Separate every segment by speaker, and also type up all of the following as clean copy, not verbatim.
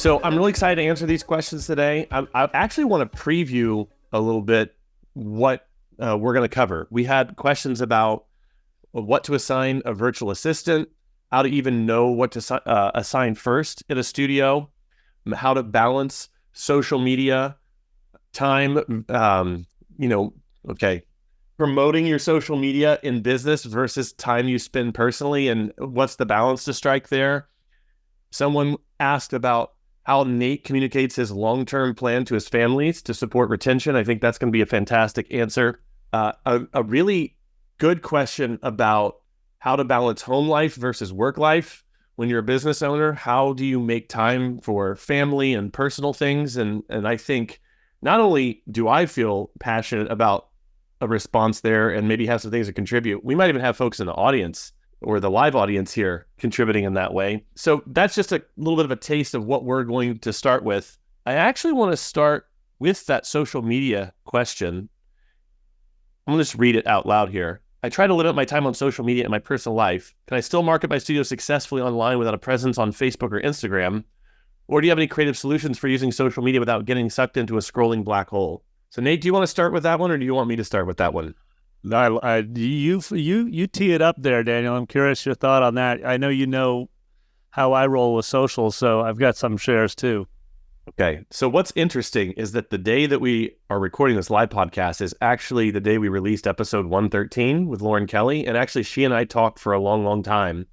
Speaker 1: So I'm really excited to answer these questions today. I actually want to preview a little bit what we're going to cover. We had questions about what to assign a virtual assistant, how to even know what to assign first in a studio, how to balance social media time, promoting your social media in business versus time you spend personally, and what's the balance to strike there. Someone asked about how Nate communicates his long-term plan to his families to support retention. I think that's going to be a fantastic answer. A really good question about how to balance home life versus work life. When you're a business owner, how do you make time for family and personal things? And I think not only do I feel passionate about a response there and maybe have some things to contribute, we might even have folks in the audience or the live audience here contributing in that way. So that's just a little bit of a taste of what we're going to start with. I actually want to start with that social media question. I'm going to just read it out loud here. I try to limit my time on social media in my personal life. Can I still market my studio successfully online without a presence on Facebook or Instagram? Or do you have any creative solutions for using social media without getting sucked into a scrolling black hole? So Nate, do you want to start with that one, or do you want me to start with that one?
Speaker 2: You tee it up there, Daniel. I'm curious your thought on that. I know you know how I roll with social, so I've got some shares too.
Speaker 1: Okay. So what's interesting is that the day that we are recording this live podcast is actually the day we released episode 113 with Lauren Kelly. And actually, she and I talked for a long, long time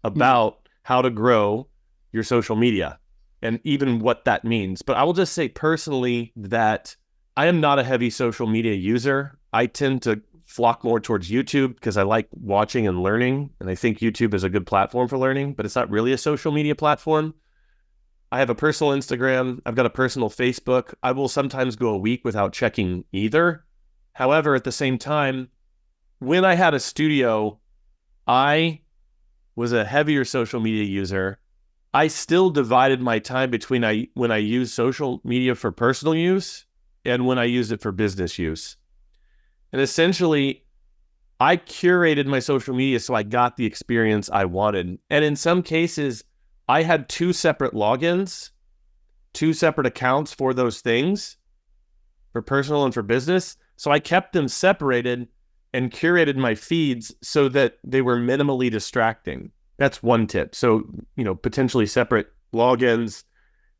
Speaker 1: about how to grow your social media and even what that means. But I will just say personally that I am not a heavy social media user. I tend to flock more towards YouTube because I like watching and learning. And I think YouTube is a good platform for learning, but it's not really a social media platform. I have a personal Instagram. I've got a personal Facebook. I will sometimes go a week without checking either. However, at the same time, when I had a studio, I was a heavier social media user. I still divided my time between when I use social media for personal use and when I use it for business use. And essentially, I curated my social media so I got the experience I wanted. And in some cases, I had two separate logins, two separate accounts for those things, for personal and for business. So I kept them separated and curated my feeds so that they were minimally distracting. That's one tip. So, potentially separate logins,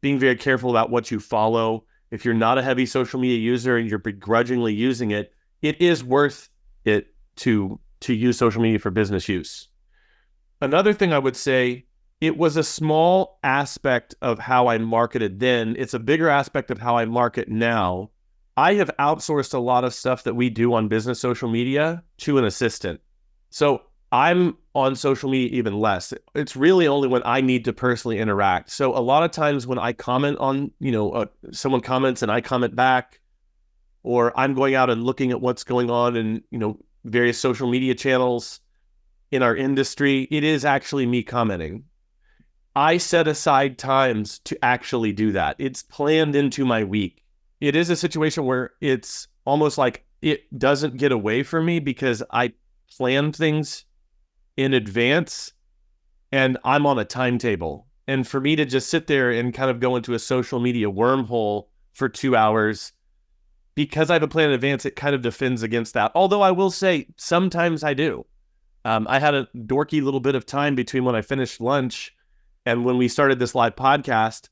Speaker 1: being very careful about what you follow. If you're not a heavy social media user and you're begrudgingly using it, it is worth it to use social media for business use. Another thing I would say, it was a small aspect of how I marketed then. It's a bigger aspect of how I market now. I have outsourced a lot of stuff that we do on business social media to an assistant. So I'm on social media even less. It's really only when I need to personally interact. So a lot of times when I comment on, someone comments and I comment back, or I'm going out and looking at what's going on in, various social media channels in our industry, it is actually me commenting. I set aside times to actually do that. It's planned into my week. It is a situation where it's almost like it doesn't get away from me because I plan things in advance and I'm on a timetable. And for me to just sit there and kind of go into a social media wormhole for 2 hours, because I have a plan in advance, it kind of defends against that. Although I will say sometimes I do. I had a dorky little bit of time between when I finished lunch and when we started this live podcast,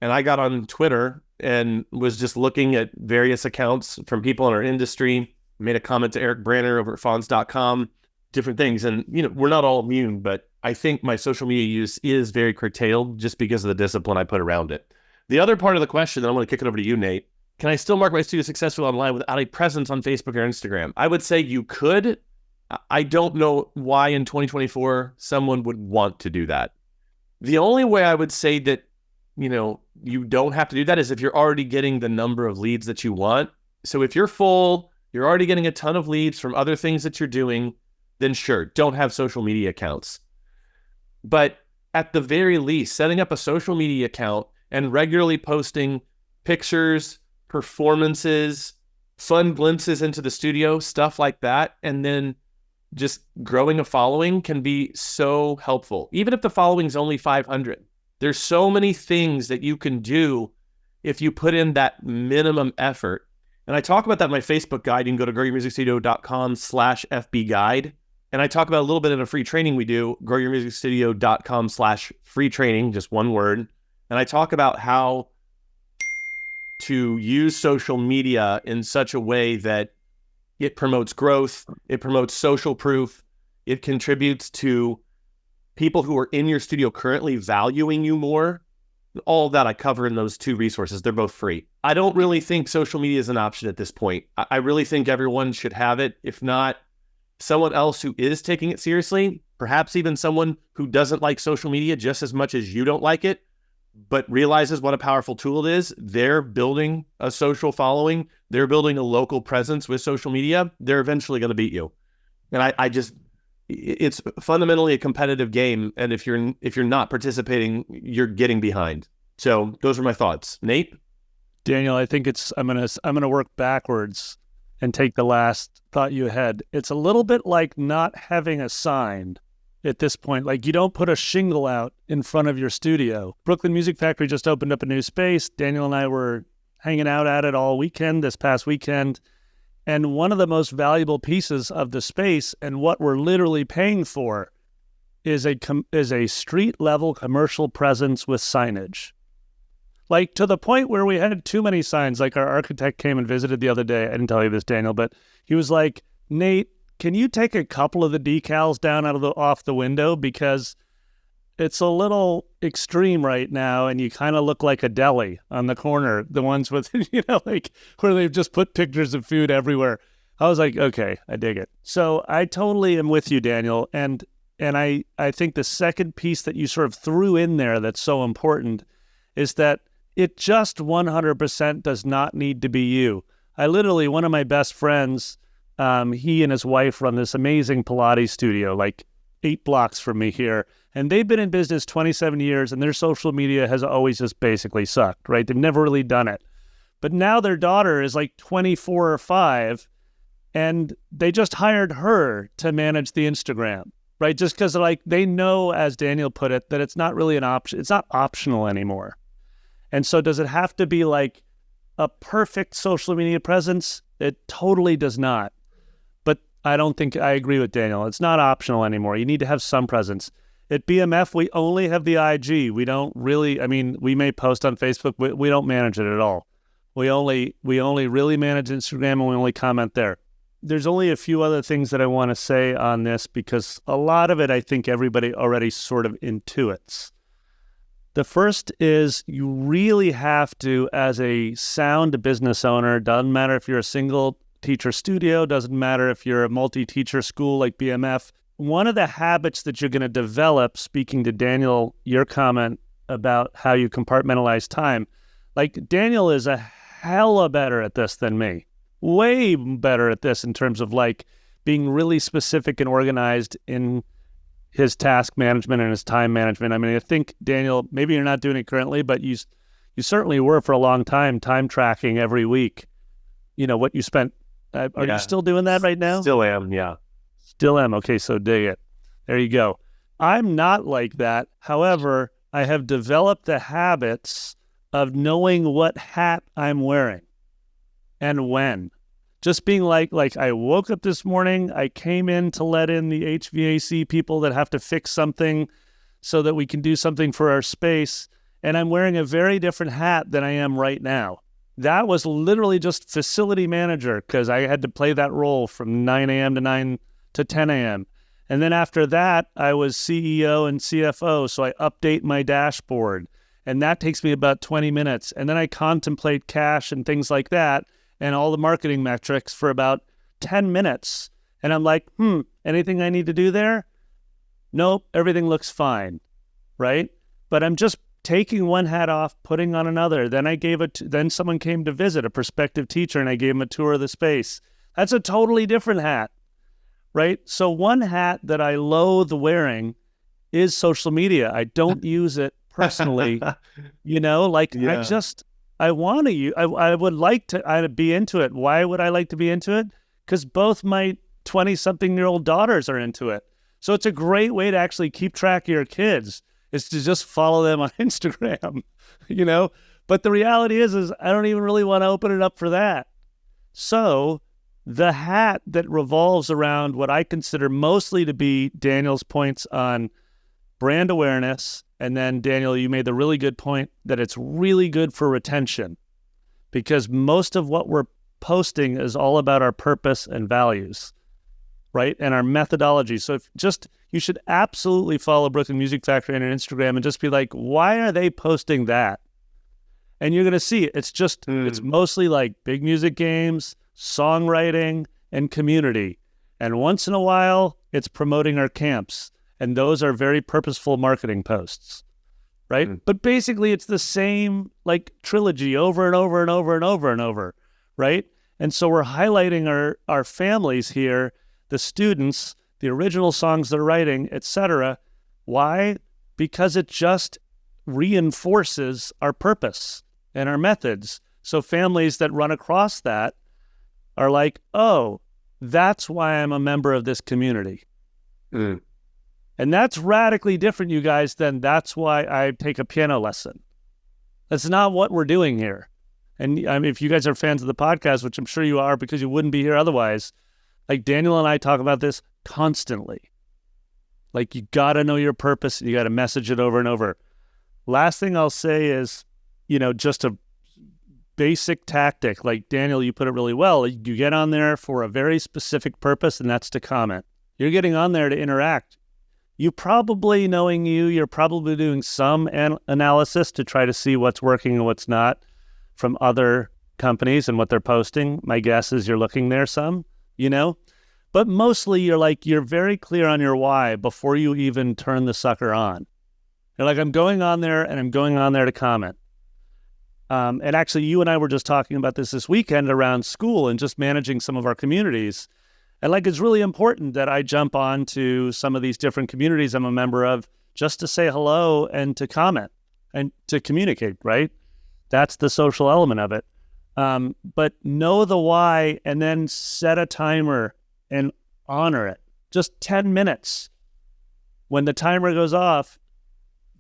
Speaker 1: and I got on Twitter and was just looking at various accounts from people in our industry, made a comment to Eric Branner over at Fonz.com, different things. And, we're not all immune, but I think my social media use is very curtailed just because of the discipline I put around it. The other part of the question, and I'm going to kick it over to you, Nate. Can I still market my studio successfully online without a presence on Facebook or Instagram? I would say you could. I don't know why in 2024 someone would want to do that. The only way I would say that, you don't have to do that is if you're already getting the number of leads that you want. So if you're full, you're already getting a ton of leads from other things that you're doing, then sure, don't have social media accounts. But at the very least, setting up a social media account and regularly posting pictures, performances, fun glimpses into the studio, stuff like that, and then just growing a following can be so helpful. Even if the following is only 500, There's so many things that you can do if you put in that minimum effort. And I talk about that in my Facebook guide. You can go to growyourmusicstudio.com/FB guide. And I talk about a little bit in a free training we do, growyourmusicstudio.com/free training, just one word. And I talk about how to use social media in such a way that it promotes growth, it promotes social proof, it contributes to people who are in your studio currently valuing you more. All of that I cover in those two resources. They're both free. I don't really think social media is an option at this point. I really think everyone should have it. If not, someone else who is taking it seriously, perhaps even someone who doesn't like social media just as much as you don't like it, but realizes what a powerful tool it is. They're building a social following. They're building a local presence with social media. They're eventually going to beat you. And it's fundamentally a competitive game. And if you're not participating, you're getting behind. So those are my thoughts. Nate?
Speaker 2: Daniel, I think I'm gonna work backwards and take the last thought you had. It's a little bit like not having a sign at this point. Like, you don't put a shingle out in front of your studio. Brooklyn Music Factory just opened up a new space. Daniel and I were hanging out at it all weekend, this past weekend. And one of the most valuable pieces of the space, and what we're literally paying for, is a street-level commercial presence with signage. Like, to the point where we had too many signs. Like, our architect came and visited the other day. I didn't tell you this, Daniel, but he was like, Nate, can you take a couple of the decals down off the window? Because it's a little extreme right now, and you kind of look like a deli on the corner, the ones with, like where they've just put pictures of food everywhere. I was like, okay, I dig it. So I totally am with you, Daniel. And I think the second piece that you sort of threw in there that's so important is that it just 100% does not need to be you. One of my best friends, he and his wife run this amazing Pilates studio, like 8 blocks from me here. And they've been in business 27 years, and their social media has always just basically sucked, right? They've never really done it. But now their daughter is like 24 or 5, and they just hired her to manage the Instagram, right? Just because they know, as Daniel put it, that it's not really an option. It's not optional anymore. And so does it have to be like a perfect social media presence? It totally does not. But I don't think I agree with Daniel. It's not optional anymore. You need to have some presence. At BMF, we only have the IG. We don't really, we may post on Facebook. We don't manage it at all. We only really manage Instagram, and we only comment there. There's only a few other things that I want to say on this, because a lot of it, I think everybody already sort of intuits. The first is you really have to, as a sound business owner, doesn't matter if you're a single teacher studio, doesn't matter if you're a multi-teacher school like BMF, one of the habits that you're going to develop, speaking to Daniel, your comment about how you compartmentalize time, like Daniel is a hella better at this than me. Way better at this in terms of like being really specific and organized in his task management and his time management. I think, Daniel, maybe you're not doing it currently, but you certainly were for a long time tracking every week, what you spent. Are you still doing that right now?
Speaker 1: Still am, yeah.
Speaker 2: Still am. Okay, so dig it. There you go. I'm not like that. However, I have developed the habits of knowing what hat I'm wearing and when. Just being like I woke up this morning, I came in to let in the HVAC people that have to fix something so that we can do something for our space, and I'm wearing a very different hat than I am right now. That was literally just facility manager, because I had to play that role from 9 a.m. to 10 a.m. And then after that, I was CEO and CFO, so I update my dashboard, and that takes me about 20 minutes. And then I contemplate cash and things like that, and all the marketing metrics for about 10 minutes. And I'm like, anything I need to do there? Nope, everything looks fine, right? But I'm just taking one hat off, putting on another. Then then someone came to visit, a prospective teacher, and I gave him a tour of the space. That's a totally different hat, right? So one hat that I loathe wearing is social media. I don't use it personally, I want to use, I would like to be into it. Why would I like to be into it? Because both my 20-something-year-old daughters are into it. So it's a great way to actually keep track of your kids. is to just follow them on Instagram, you know? But the reality is I don't even really want to open it up for that. So the hat that revolves around what I consider mostly to be Daniel's points on brand awareness, and then Daniel, you made the really good point that it's really good for retention, because most of what we're posting is all about our purpose and values, right? And our methodology. So you should absolutely follow Brooklyn Music Factory on Instagram and just be like, why are they posting that? And you're going to see it's mostly like big music games, songwriting, and community. And once in a while, it's promoting our camps. And those are very purposeful marketing posts, right? But basically, it's the same like trilogy over and over and over and over and over, right? And so we're highlighting our families here, the students, the original songs they're writing, etc. Why? Because it just reinforces our purpose and our methods. So families that run across that are like, oh, that's why I'm a member of this community. And that's radically different, you guys, than that's why I take a piano lesson. That's not what we're doing here. And I mean, if you guys are fans of the podcast, which I'm sure you are because you wouldn't be here otherwise, like Daniel and I talk about this constantly. Like, you got to know your purpose and you got to message it over and over. Last thing I'll say is, just a basic tactic. Like Daniel, you put it really well. You get on there for a very specific purpose, and that's to comment. You're getting on there to interact. You're probably doing some analysis to try to see what's working and what's not from other companies and what they're posting. My guess is you're looking there some, but mostly you're very clear on your why before you even turn the sucker on. You're like, I'm going on there and I'm going on there to comment. And actually, you and I were just talking about this weekend around school and just managing some of our communities. And it's really important that I jump on to some of these different communities I'm a member of just to say hello and to comment and to communicate, right? That's the social element of it. But know the why and then set a timer and honor it. Just 10 minutes. When the timer goes off,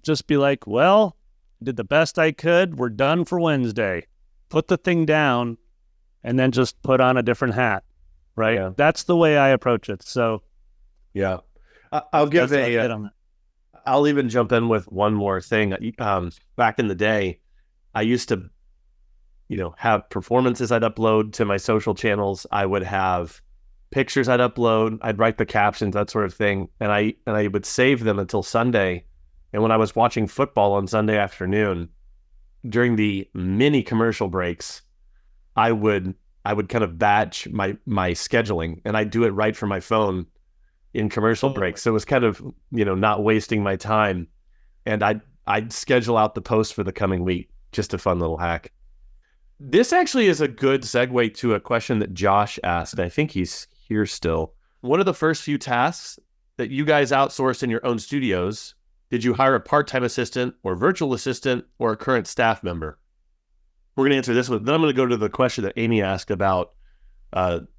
Speaker 2: just be like, well, did the best I could. We're done for Wednesday. Put the thing down and then just put on a different hat, right? Yeah. That's the way I approach it. So,
Speaker 1: yeah, I'll even jump in with one more thing. Back in the day, I used to, have performances I'd upload to my social channels. I would have pictures I'd upload. I'd write the captions, that sort of thing. And I would save them until Sunday. And when I was watching football on Sunday afternoon, during the mini commercial breaks, I would kind of batch my scheduling, and I'd do it right from my phone in commercial breaks. So it was kind of, not wasting my time. And I'd schedule out the post for the coming week. Just a fun little hack. This actually is a good segue to a question that Josh asked. I think he's here still. One of the first few tasks that you guys outsourced in your own studios, did you hire a part-time assistant or virtual assistant or a current staff member? We're going to answer this one. Then I'm going to go to the question that Amy asked about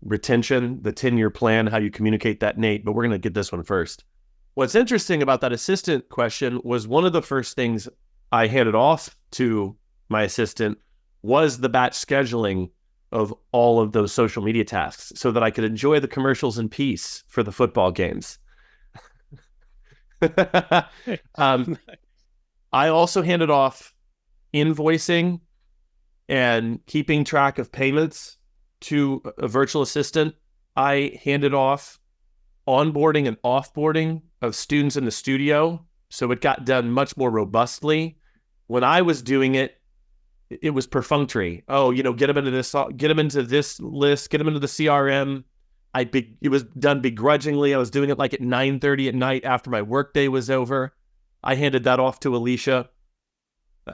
Speaker 1: retention, the 10-year plan, how you communicate that, Nate, but we're going to get this one first. What's interesting about that assistant question was one of the first things I handed off to my assistant was the batch scheduling of all of those social media tasks so that I could enjoy the commercials in peace for the football games. I also handed off invoicing and keeping track of payments to a virtual assistant. I handed off onboarding and offboarding of students in the studio, so it got done much more robustly. When I was doing it, it was perfunctory. Oh, get them into this list, get them into the CRM. It was done begrudgingly. I was doing it like at 9:30 at night after my workday was over. I handed that off to Alicia,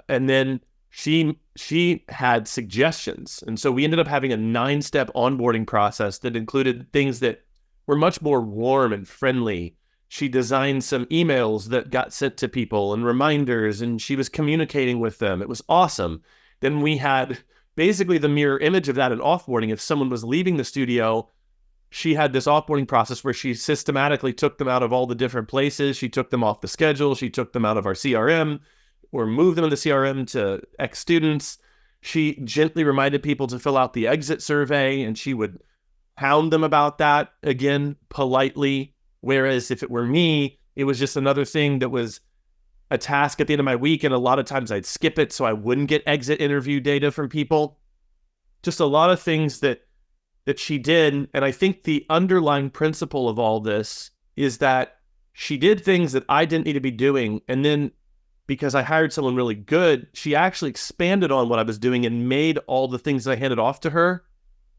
Speaker 1: and then she had suggestions, and so we ended up having a 9-step onboarding process that included things that were much more warm and friendly. She designed some emails that got sent to people and reminders, and she was communicating with them. It was awesome. Then we had basically the mirror image of that in offboarding. If someone was leaving the studio, she had this offboarding process where she systematically took them out of all the different places. She took them off the schedule. She took them out of our CRM or moved them into CRM to X students. She gently reminded people to fill out the exit survey, and she would hound them about that, again, politely. Whereas if it were me, it was just another thing that was a task at the end of my week, and a lot of times I'd skip it so I wouldn't get exit interview data from people. Just a lot of things that she did. And I think the underlying principle of all this is that she did things that I didn't need to be doing. And then because I hired someone really good, she actually expanded on what I was doing and made all the things that I handed off to her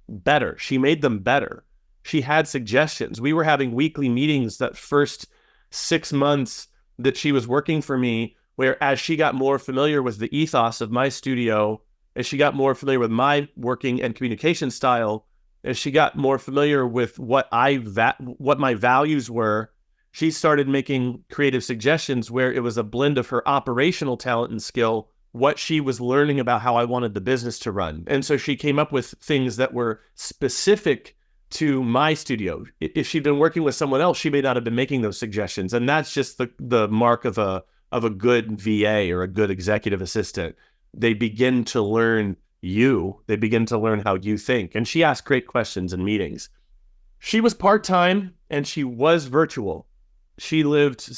Speaker 1: better. She made them better. She had suggestions. We were having weekly meetings that first 6 months that she was working for me, where as she got more familiar with the ethos of my studio, as she got more familiar with my working and communication style, as she got more familiar with what my values were, she started making creative suggestions where it was a blend of her operational talent and skill, what she was learning about how I wanted the business to run. And so she came up with things that were specific to my studio. If she'd been working with someone else, she may not have been making those suggestions. And that's just the mark of a good VA or a good executive assistant. They begin to learn you. They begin to learn how you think. And she asked great questions in meetings. She was part-time and she was virtual. She lived,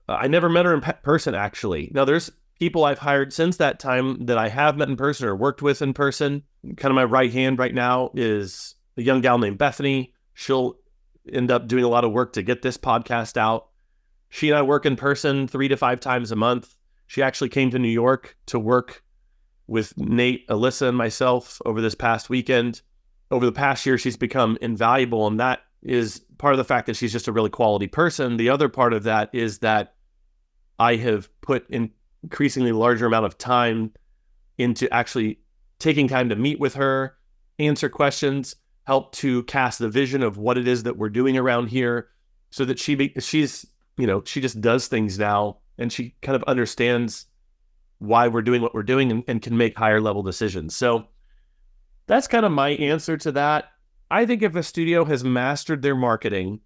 Speaker 1: I never met her in person, actually. Now, there's people I've hired since that time that I have met in person or worked with in person. Kind of my right hand right now is a young gal named Bethany. She'll end up doing a lot of work to get this podcast out. She and I work in person 3 to 5 times a month. She actually came to New York to work with Nate, Alyssa, and myself over this past weekend. Over the past year, she's become invaluable, and that is part of the fact that she's just a really quality person. The other part of that is that I have put an increasingly larger amount of time into actually taking time to meet with her, answer questions, help to cast the vision of what it is that we're doing around here, so that she just does things now, and she kind of understands why we're doing what we're doing and can make higher level decisions. So that's kind of my answer to that. I think if a studio has mastered their marketing,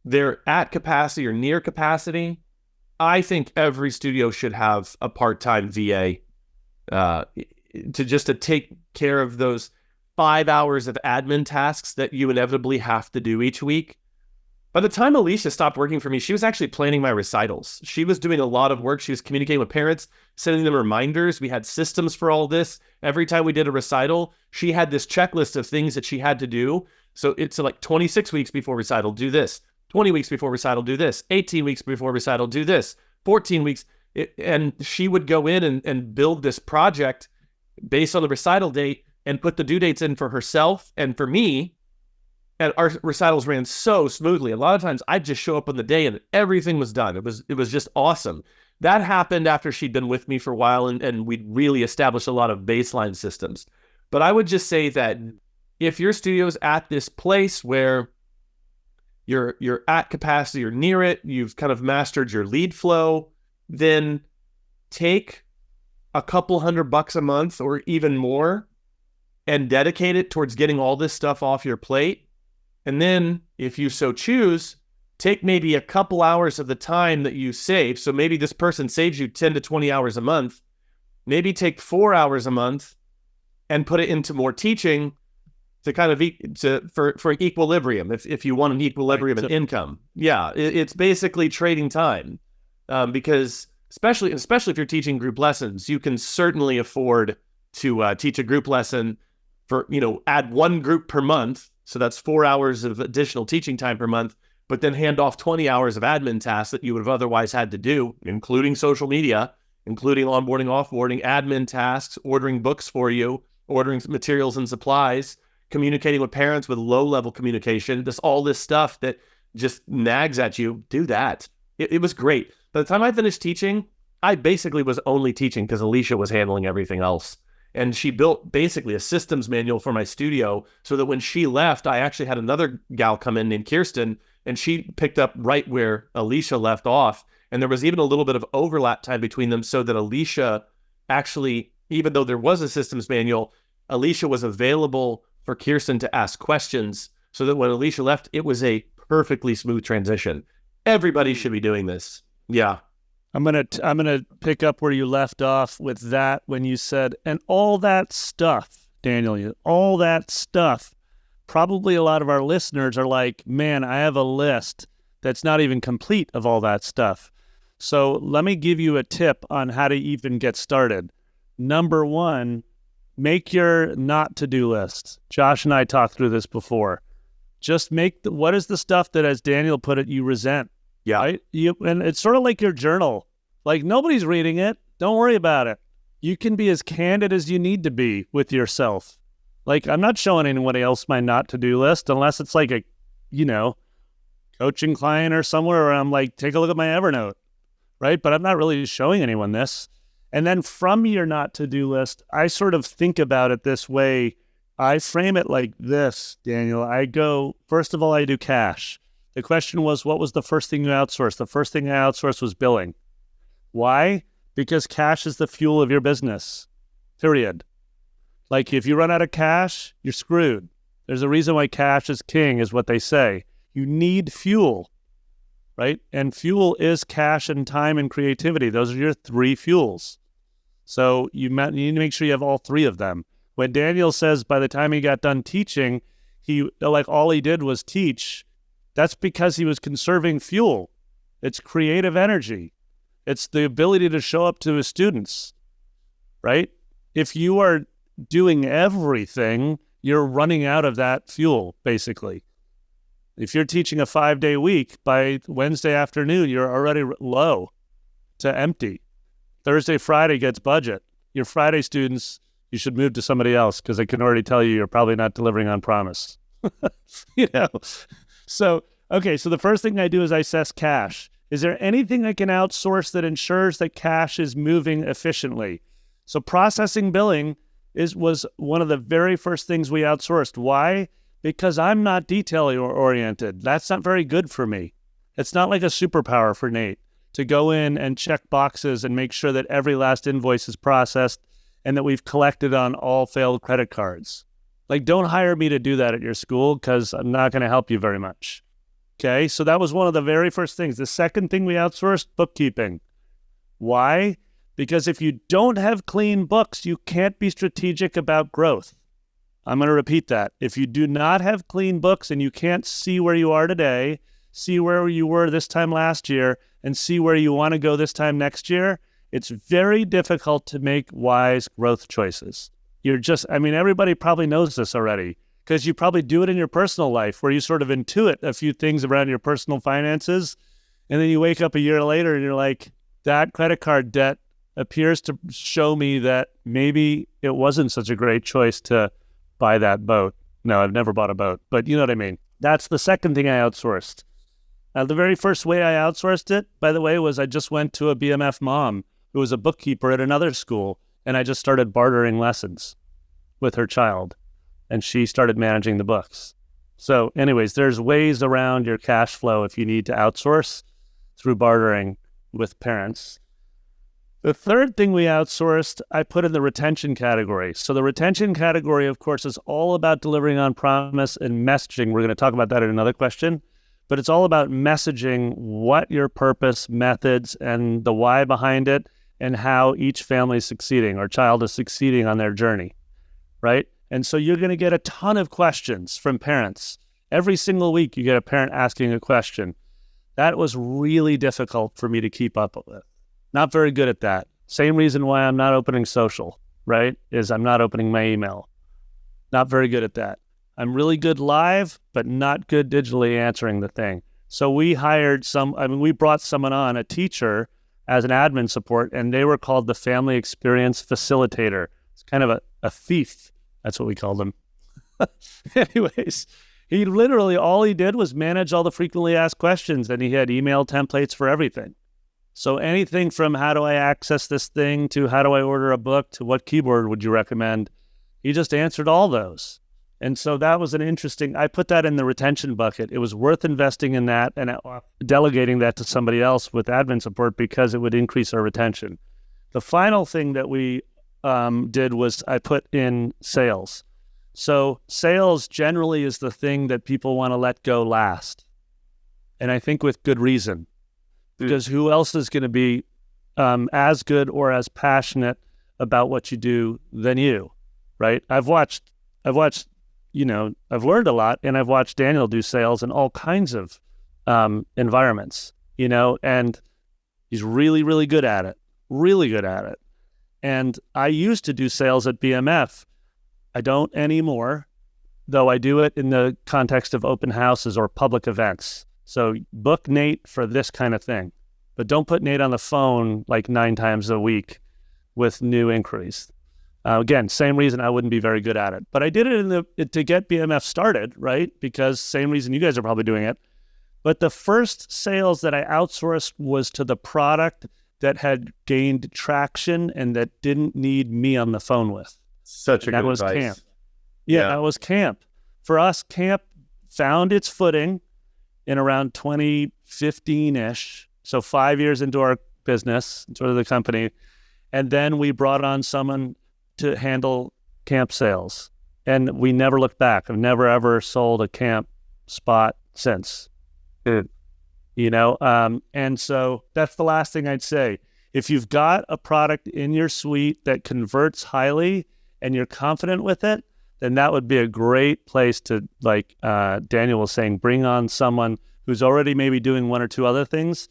Speaker 1: they're at capacity or near capacity, I think every studio should have a part-time VA to take care of those 5 hours of admin tasks that you inevitably have to do each week. By the time Alicia stopped working for me, she was actually planning my recitals. She was doing a lot of work. She was communicating with parents, sending them reminders. We had systems for all this. Every time we did a recital, she had this checklist of things that she had to do. So it's like 26 weeks before recital, do this. 20 weeks before recital, do this. 18 weeks before recital, do this. 14 weeks. And she would go in and build this project based on the recital date and put the due dates in for herself and for me. And our recitals ran so smoothly. A lot of times I'd just show up on the day and everything was done. It was just awesome. That happened after she'd been with me for a while and we'd really established a lot of baseline systems. But I would just say that if your studio's at this place where you're at capacity or near it, you've kind of mastered your lead flow, then take a couple $100 a month or even more and dedicate it towards getting all this stuff off your plate. And then, if you so choose, take maybe a couple hours of the time that you save. So maybe this person saves you 10 to 20 hours a month. Maybe take 4 hours a month and put it into more teaching to kind of for an equilibrium. If you want an equilibrium in income, yeah, it's basically trading time because especially if you're teaching group lessons, you can certainly afford to teach a group lesson for add 1 group per month. So that's 4 hours of additional teaching time per month, but then hand off 20 hours of admin tasks that you would have otherwise had to do, including social media, including onboarding, offboarding, admin tasks, ordering books for you, ordering materials and supplies, communicating with parents with low-level communication, all this stuff that just nags at you. Do that. It was great. By the time I finished teaching, I basically was only teaching because Alicia was handling everything else. And she built basically a systems manual for my studio so that when she left, I actually had another gal come in named Kirsten, and she picked up right where Alicia left off. And there was even a little bit of overlap time between them so that Alicia actually, even though there was a systems manual, Alicia was available for Kirsten to ask questions so that when Alicia left, it was a perfectly smooth transition. Everybody should be doing this. Yeah.
Speaker 2: I'm gonna pick up where you left off with that when you said, and all that stuff, Daniel, all that stuff. Probably a lot of our listeners are like, man, I have a list that's not even complete of all that stuff. So let me give you a tip on how to even get started. Number one, make your not to-do list. Josh and I talked through this before. Just make what is the stuff that, as Daniel put it, you resent.
Speaker 1: Yeah.
Speaker 2: Right? And it's sort of like your journal. Like, nobody's reading it. Don't worry about it. You can be as candid as you need to be with yourself. Like, I'm not showing anybody else my not to-do list unless it's like a, coaching client or somewhere where I'm like, take a look at my Evernote, right? But I'm not really showing anyone this. And then from your not to-do list, I sort of think about it this way. I frame it like this, Daniel. I go, first of all, I do cash. The question was, what was the first thing you outsourced? The first thing I outsourced was billing. Why? Because cash is the fuel of your business, period. Like, if you run out of cash, you're screwed. There's a reason why cash is king, is what they say. You need fuel, right? And fuel is cash and time and creativity. Those are your three fuels. So you need to make sure you have all three of them. When Daniel says by the time he got done teaching, all he did was teach, that's because he was conserving fuel. It's creative energy. It's the ability to show up to his students, right? If you are doing everything, you're running out of that fuel, basically. If you're teaching a 5-day week, by Wednesday afternoon, you're already low to empty. Thursday, Friday gets budget. Your Friday students, you should move to somebody else because I can already tell you're probably not delivering on promise. So the first thing I do is I assess cash. Is there anything I can outsource that ensures that cash is moving efficiently? So processing billing was one of the very first things we outsourced. Why? Because I'm not detail-oriented. That's not very good for me. It's not like a superpower for Nate to go in and check boxes and make sure that every last invoice is processed and that we've collected on all failed credit cards. Like, don't hire me to do that at your school because I'm not going to help you very much. Okay, so that was one of the very first things. The second thing we outsourced, bookkeeping. Why? Because if you don't have clean books, you can't be strategic about growth. I'm going to repeat that. If you do not have clean books and you can't see where you are today, see where you were this time last year, and see where you want to go this time next year, it's very difficult to make wise growth choices. Everybody probably knows this already because you probably do it in your personal life where you sort of intuit a few things around your personal finances, and then you wake up a year later and you're like, that credit card debt appears to show me that maybe it wasn't such a great choice to buy that boat. No, I've never bought a boat, but you know what I mean. That's the second thing I outsourced. The very first way I outsourced it, by the way, was I just went to a BMF mom who was a bookkeeper at another school, and I just started bartering lessons with her child, and she started managing the books. So anyways, there's ways around your cash flow if you need to outsource through bartering with parents. The third thing we outsourced, I put in the retention category. So the retention category, of course, is all about delivering on promise and messaging. We're going to talk about that in another question, but it's all about messaging what your purpose, methods, and the why behind it, and how each family is succeeding or child is succeeding on their journey, right? And so you're going to get a ton of questions from parents. Every single week, you get a parent asking a question. That was really difficult for me to keep up with. Not very good at that. Same reason why I'm not opening social, right? Is I'm not opening my email. Not very good at that. I'm really good live, but not good digitally answering the thing. So we we brought someone on, a teacher, as an admin support, and they were called the Family Experience Facilitator. It's kind of a thief. That's what we called them. Anyways, he literally, all he did was manage all the frequently asked questions, and he had email templates for everything. So anything from how do I access this thing to how do I order a book to what keyboard would you recommend, he just answered all those. And so that was I put that in the retention bucket. It was worth investing in that and delegating that to somebody else with admin support because it would increase our retention. The final thing that we did was I put in sales. So sales generally is the thing that people want to let go last. And I think with good reason, because who else is going to be as good or as passionate about what you do than you, right? I've learned a lot, and I've watched Daniel do sales in all kinds of environments, and he's really, really good at it. And I used to do sales at BMF. I don't anymore, though I do it in the context of open houses or public events. So book Nate for this kind of thing, but don't put Nate on the phone like 9 times a week with new inquiries. Again, same reason I wouldn't be very good at it. But I did it to get BMF started, right? Because same reason you guys are probably doing it. But the first sales that I outsourced was to the product that had gained traction and that didn't need me on the phone with.
Speaker 1: Such a good advice.
Speaker 2: That was camp. Yeah, that was camp. For us, camp found its footing in around 2015-ish. So 5 years into our business, sort of the company. And then we brought on someone to handle camp sales. And we never looked back. I've never, ever sold a camp spot since. And so that's the last thing I'd say. If you've got a product in your suite that converts highly and you're confident with it, then that would be a great place to, like Daniel was saying, bring on someone who's already maybe doing 1 or 2 other things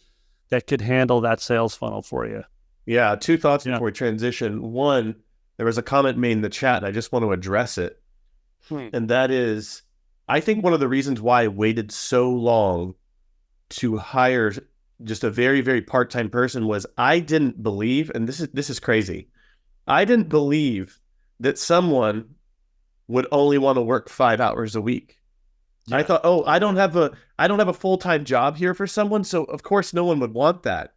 Speaker 2: that could handle that sales funnel for you.
Speaker 1: Yeah, 2 thoughts before we transition. One, there was a comment made in the chat, and I just want to address it. And that is, I think one of the reasons why I waited so long to hire just a very, very part-time person was I didn't believe, and this is crazy, I didn't believe that someone would only want to work 5 hours a week. Yeah. I thought, I don't have a full-time job here for someone, so of course no one would want that.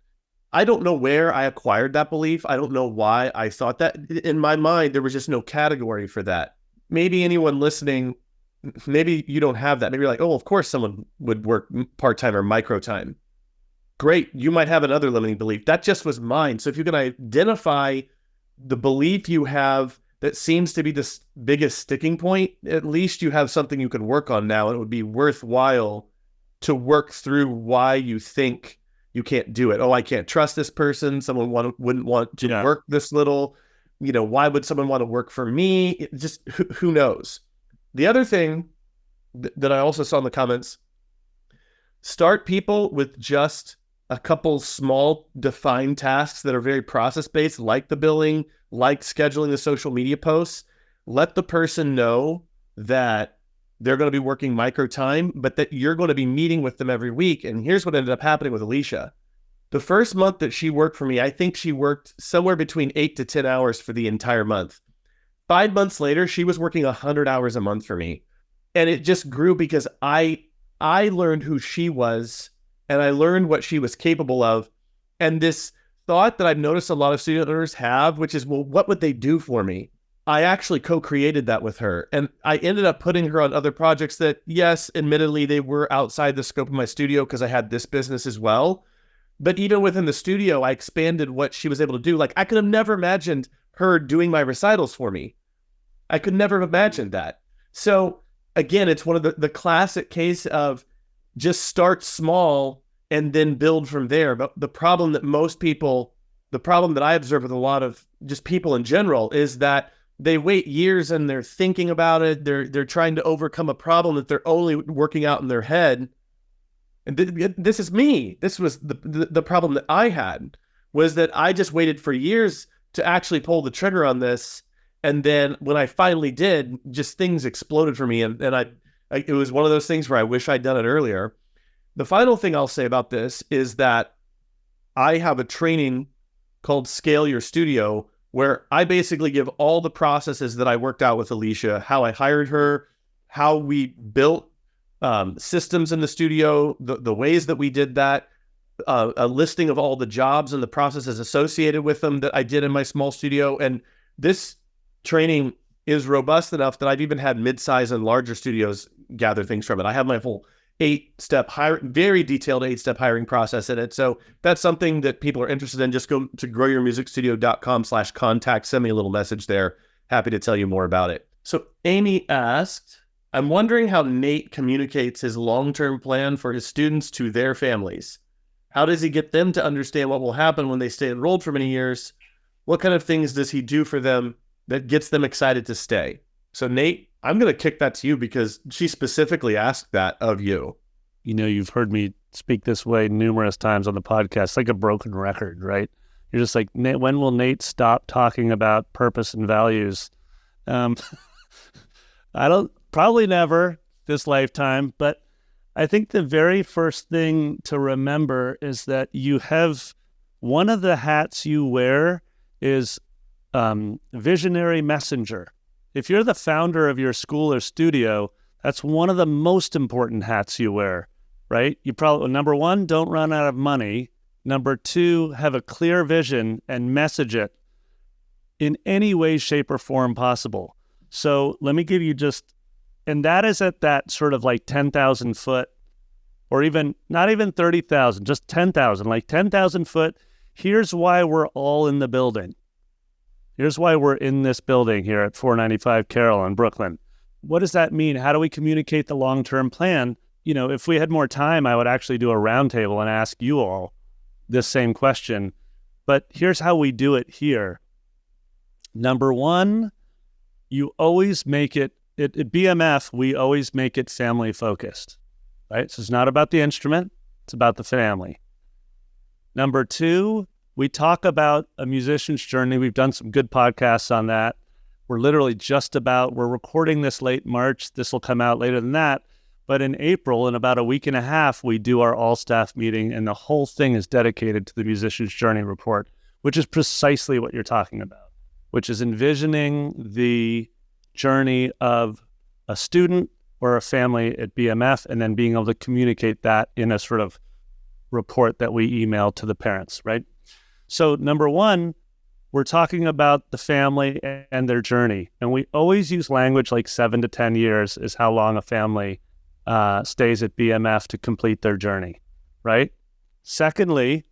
Speaker 1: I don't know where I acquired that belief. I don't know why I thought that. In my mind, there was just no category for that. Maybe anyone listening, maybe you don't have that. Maybe you're like, of course someone would work part-time or micro-time. Great. You might have another limiting belief. That just was mine. So if you can identify the belief you have that seems to be the biggest sticking point, at least you have something you can work on now, and it would be worthwhile to work through why you think you can't do it. I can't trust this person. Someone wouldn't want to work this little. Why would someone want to work for me? Just who knows? The other thing that I also saw in the comments, start people with just a couple small defined tasks that are very process-based, like the billing, like scheduling the social media posts. Let the person know that they're going to be working micro time, but that you're going to be meeting with them every week. And here's what ended up happening with Alicia. The first month that she worked for me, I think she worked somewhere between 8 to 10 hours for the entire month. 5 months later, she was working 100 hours a month for me. And it just grew because I learned who she was, and I learned what she was capable of. And this thought that I've noticed a lot of student owners have, which is, well, what would they do for me? I actually co-created that with her. And I ended up putting her on other projects that, yes, admittedly, they were outside the scope of my studio because I had this business as well. But even within the studio, I expanded what she was able to do. Like, I could have never imagined her doing my recitals for me. I could never have imagined that. So again, it's one of the classic case of just start small and then build from there. But the problem that I observe with a lot of just people in general is that they wait years and they're thinking about it. They're trying to overcome a problem that they're only working out in their head. And this is me. This was the problem that I had, was that I just waited for years to actually pull the trigger on this. And then when I finally did, just things exploded for me. And it was one of those things where I wish I'd done it earlier. The final thing I'll say about this is that I have a training called Scale Your Studio, where I basically give all the processes that I worked out with Alicia, how I hired her, how we built systems in the studio, the ways that we did that, a listing of all the jobs and the processes associated with them that I did in my small studio. And this training is robust enough that I've even had mid-size and larger studios gather things from it. I have my full 8-step very detailed 8-step hiring process in it. So that's something that people are interested in. Just go to growyourmusicstudio.com/contact. Send me a little message there. Happy to tell you more about it. So Amy asked, I'm wondering how Nate communicates his long-term plan for his students to their families. How does he get them to understand what will happen when they stay enrolled for many years? What kind of things does he do for them that gets them excited to stay? So Nate, I'm going to kick that to you because she specifically asked that of you.
Speaker 2: You know, you've heard me speak this way numerous times on the podcast. It's like a broken record, right? You're just like, when will Nate stop talking about purpose and values? Probably never this lifetime, but I think the very first thing to remember is that you have one of the hats you wear is visionary messenger. If you're the founder of your school or studio, that's one of the most important hats you wear, right? You probably, number one, don't run out of money. Number two, have a clear vision and message it in any way, shape, or form possible. So let me give you and that is at that sort of like 10,000 foot, or even not even 30,000, just 10,000, like 10,000 foot. Here's why we're all in the building. Here's why we're in this building here at 495 Carroll in Brooklyn. What does that mean? How do we communicate the long-term plan? You know, if we had more time, I would actually do a roundtable and ask you all this same question. But here's how we do it here. Number one, you always make it, at BMF, we always make it family focused, right? So it's not about the instrument, it's about the family. Number two, we talk about a musician's journey. We've done some good podcasts on that. We're recording this late March. This will come out later than that. But in April, in about a week and a half, we do our all-staff meeting, and the whole thing is dedicated to the musician's journey report, which is precisely what you're talking about, which is envisioning the journey of a student or a family at BMF, and then being able to communicate that in a sort of report that we email to the parents, right? So number one, we're talking about the family and their journey. And we always use language like 7 to 10 years is how long a family stays at BMF to complete their journey, right? Secondly,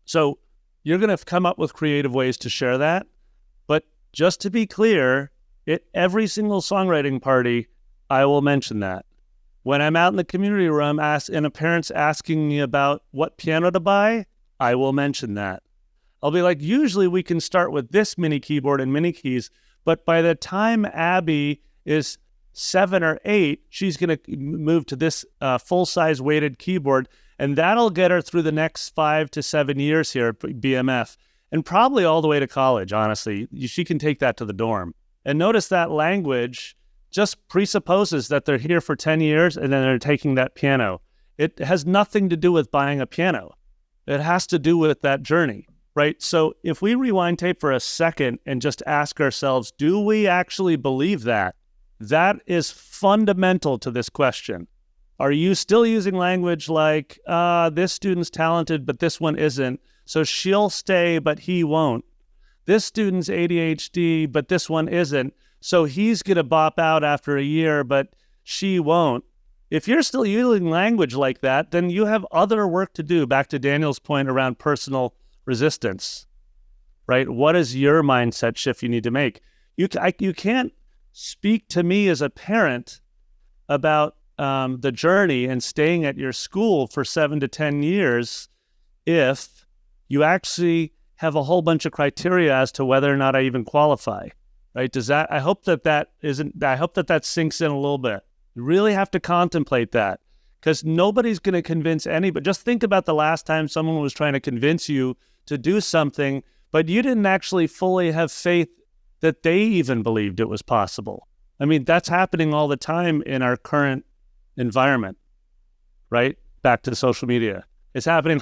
Speaker 2: so you're going to come up with creative ways to share that. But just to be clear, at every single songwriting party, I will mention that. When I'm out in the community room and a parent's asking me about what piano to buy, I will mention that. I'll be like, usually we can start with this mini keyboard and mini keys, but by the time Abby is 7 or 8, she's going to move to this full-size weighted keyboard, and that'll get her through the next 5 to 7 years here at BMF, and probably all the way to college, honestly. She can take that to the dorm. And notice that language just presupposes that they're here for 10 years, and then they're taking that piano. It has nothing to do with buying a piano. It has to do with that journey. Right? So if we rewind tape for a second and just ask ourselves, do we actually believe that? That is fundamental to this question. Are you still using language like, this student's talented, but this one isn't, so she'll stay, but he won't? This student's ADHD, but this one isn't, so he's going to bop out after a year, but she won't. If you're still using language like that, then you have other work to do. Back to Daniel's point around personal resistance, right? What is your mindset shift you need to make? You can't speak to me as a parent about the journey and staying at your school for 7 to 10 years if you actually have a whole bunch of criteria as to whether or not I even qualify, right? I hope that sinks in a little bit. You really have to contemplate that, because nobody's going to convince anybody. Just think about the last time someone was trying to convince you to do something, but you didn't actually fully have faith that they even believed it was possible. I mean, that's happening all the time in our current environment, right? Back to social media. It's happening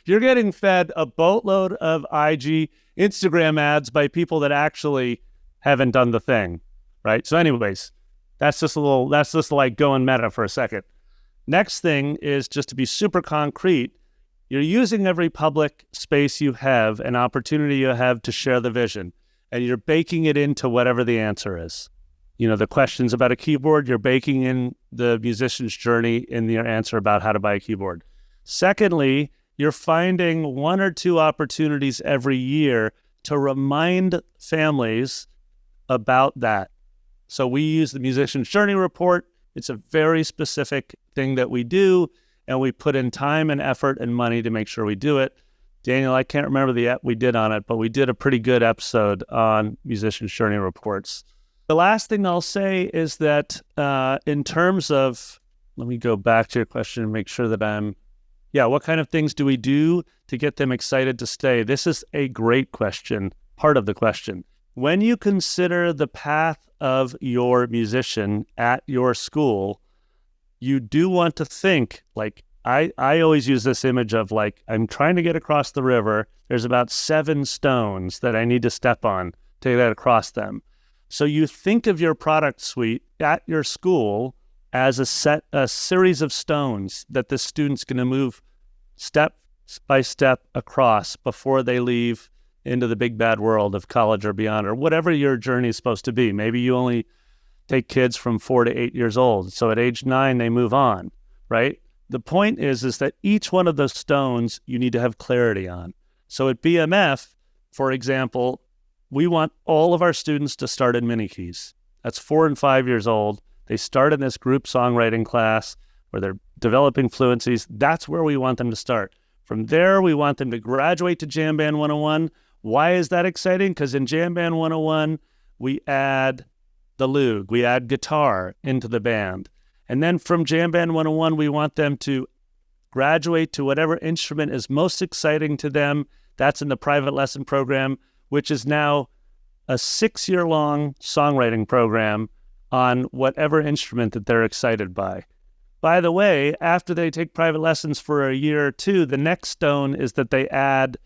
Speaker 2: you're getting fed a boatload of Instagram ads by people that actually haven't done the thing, right? So anyways, that's just like going meta for a second. Next thing is just to be super concrete. You're using every public space you have, an opportunity you have to share the vision, and you're baking it into whatever the answer is. You know, the questions about a keyboard, you're baking in the musician's journey in your answer about how to buy a keyboard. Secondly, you're finding 1 or 2 opportunities every year to remind families about that. So we use the musician's journey report. It's a very specific thing that we do, and we put in time and effort and money to make sure we do it. Daniel, I can't remember the app we did on it, but we did a pretty good episode on musician's journey reports. The last thing I'll say is that in terms of, let me go back to your question and make sure that what kind of things do we do to get them excited to stay? This is a great question, part of the question. When you consider the path of your musician at your school, you do want to think, like, I always use this image of, like, I'm trying to get across the river. There's about 7 stones that I need to step on to get across them. So you think of your product suite at your school as a series of stones that the student's going to move step by step across before they leave into the big bad world of college or beyond, or whatever your journey is supposed to be. Maybe you only take kids from 4 to 8 years old. So at age 9, they move on, right? The point is that each one of those stones you need to have clarity on. So at BMF, for example, we want all of our students to start in mini keys. That's 4 and 5 years old. They start in this group songwriting class where they're developing fluencies. That's where we want them to start. From there, we want them to graduate to Jam Band 101. Why is that exciting? Because in Jam Band 101, we add the lug, we add guitar into the band. And then from Jam Band 101, we want them to graduate to whatever instrument is most exciting to them. That's in the private lesson program, which is now a 6-year-long songwriting program on whatever instrument that they're excited by. By the way, after they take private lessons for a year or two, the next stone is that they add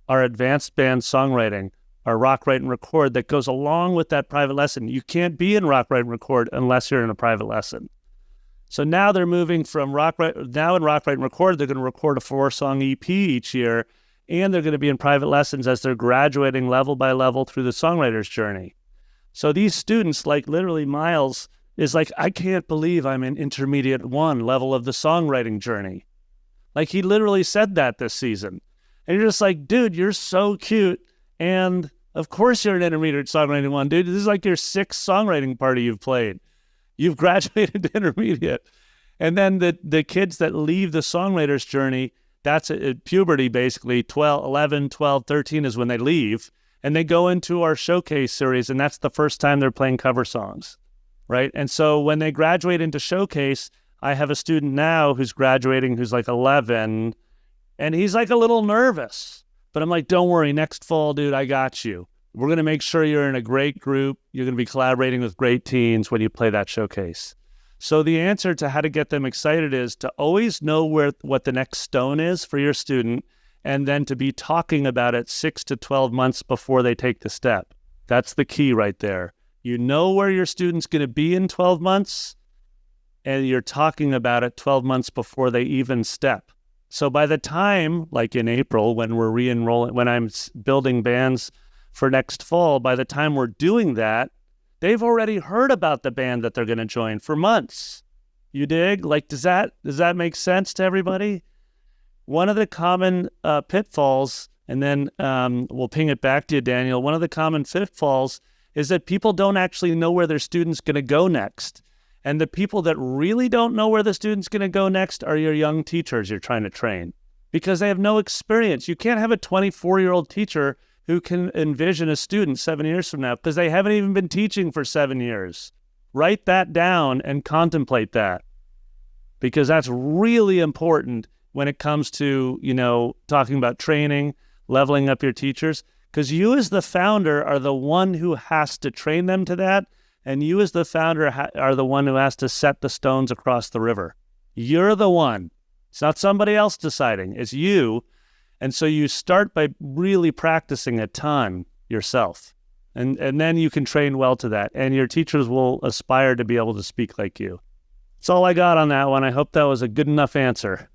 Speaker 2: our advanced band songwriting, our rock, write, and record that goes along with that private lesson. You can't be in rock, write, and record unless you're in a private lesson. So now they're moving from in rock, write, and record, they're going to record a 4-song EP each year, and they're going to be in private lessons as they're graduating level by level through the songwriter's journey. So these students, like literally Miles, is like, I can't believe I'm in intermediate 1 level of the songwriting journey. Like, he literally said that this season. And you're just like, dude, you're so cute. And of course you're an intermediate songwriting 1, dude. This is like your 6th songwriting party you've played. You've graduated to intermediate. And then the kids that leave the songwriter's journey, that's at puberty, basically. 11, 12, 13 is when they leave. And they go into our showcase series, and that's the first time they're playing cover songs, right? And so when they graduate into showcase, I have a student now who's graduating who's like 11, and he's like a little nervous. But I'm like, don't worry, next fall, dude, I got you. We're going to make sure you're in a great group. You're going to be collaborating with great teens when you play that showcase. So the answer to how to get them excited is to always know what the next stone is for your student, and then to be talking about it 6 to 12 months before they take the step. That's the key right there. You know where your student's going to be in 12 months, and you're talking about it 12 months before they even step. So by the time, like in April, when we're re-enrolling, when I'm building bands for next fall, by the time we're doing that, they've already heard about the band that they're going to join for months. You dig? Like, does that make sense to everybody? One of the common pitfalls, and then we'll ping it back to you, Daniel. One of the common pitfalls is that people don't actually know where their student's going to go next. And the people that really don't know where the student's going to go next are your young teachers you're trying to train, because they have no experience. You can't have a 24-year-old teacher who can envision a student 7 years from now, because they haven't even been teaching for 7 years. Write that down and contemplate that, because that's really important when it comes to, talking about training, leveling up your teachers, because you as the founder are the one who has to train them to that. And you as the founder are the one who has to set the stones across the river. You're the one. It's not somebody else deciding. It's you. And so you start by really practicing a ton yourself. And then you can train well to that. And your teachers will aspire to be able to speak like you. That's all I got on that one. I hope that was a good enough answer.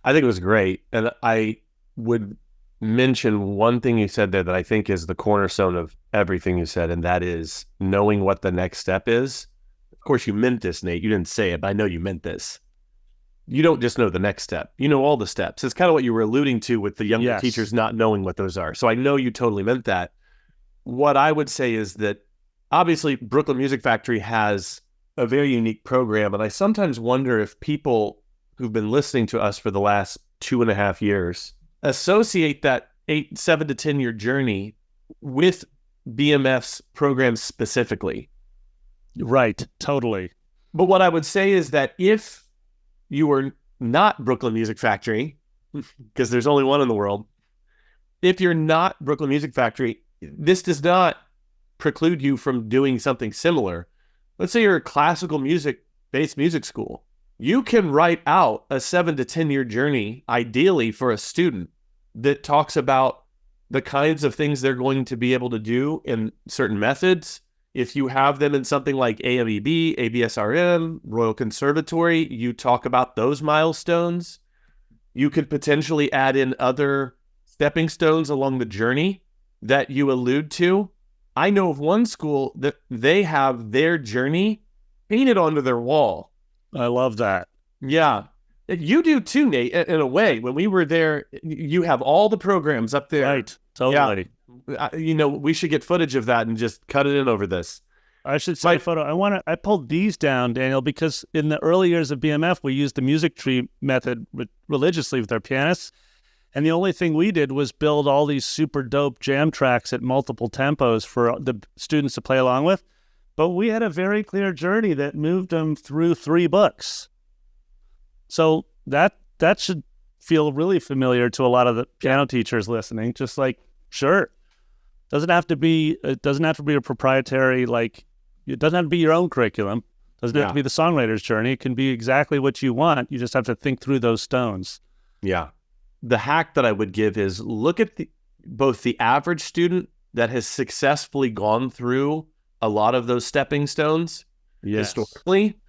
Speaker 1: I think it was great. And I would mention one thing you said there that I think is the cornerstone of everything you said, and that is knowing what the next step is. Of course, you meant this, Nate. You didn't say it, but I know you meant this. You don't just know the next step. You know all the steps. It's kind of what you were alluding to with the younger teachers not knowing what those are. So I know you totally meant that. What I would say is that obviously Brooklyn Music Factory has a very unique program, and I sometimes wonder if people who've been listening to us for the last 2.5 years associate that 7 to 10 year journey with BMF's program specifically.
Speaker 2: Right, totally.
Speaker 1: But what I would say is that if you were not Brooklyn Music Factory, because there's only one in the world, if you're not Brooklyn Music Factory, this does not preclude you from doing something similar. Let's say you're a classical music-based music school. You can write out a 7 to 10 year journey, ideally for a student, that talks about the kinds of things they're going to be able to do in certain methods. If you have them in something like AMEB, ABSRM, Royal Conservatory, you talk about those milestones. You could potentially add in other stepping stones along the journey that you allude to. I know of one school that they have their journey painted onto their wall.
Speaker 2: I love that.
Speaker 1: Yeah. You do too, Nate, in a way. When we were there, you have all the programs up there.
Speaker 2: Right, totally.
Speaker 1: Yeah. We should get footage of that and just cut it in over this.
Speaker 2: I should say photo. I pulled these down, Daniel, because in the early years of BMF, we used the music tree method religiously with our pianists. And the only thing we did was build all these super dope jam tracks at multiple tempos for the students to play along with. But we had a very clear journey that moved them through 3 books. So that should feel really familiar to a lot of the piano teachers listening. Just like, sure, it doesn't have to be a proprietary, like, it doesn't have to be your own curriculum. It doesn't have to be the songwriter's journey. It can be exactly what you want. You just have to think through those stones.
Speaker 1: Yeah. The hack that I would give is look at both the average student that has successfully gone through a lot of those stepping stones historically,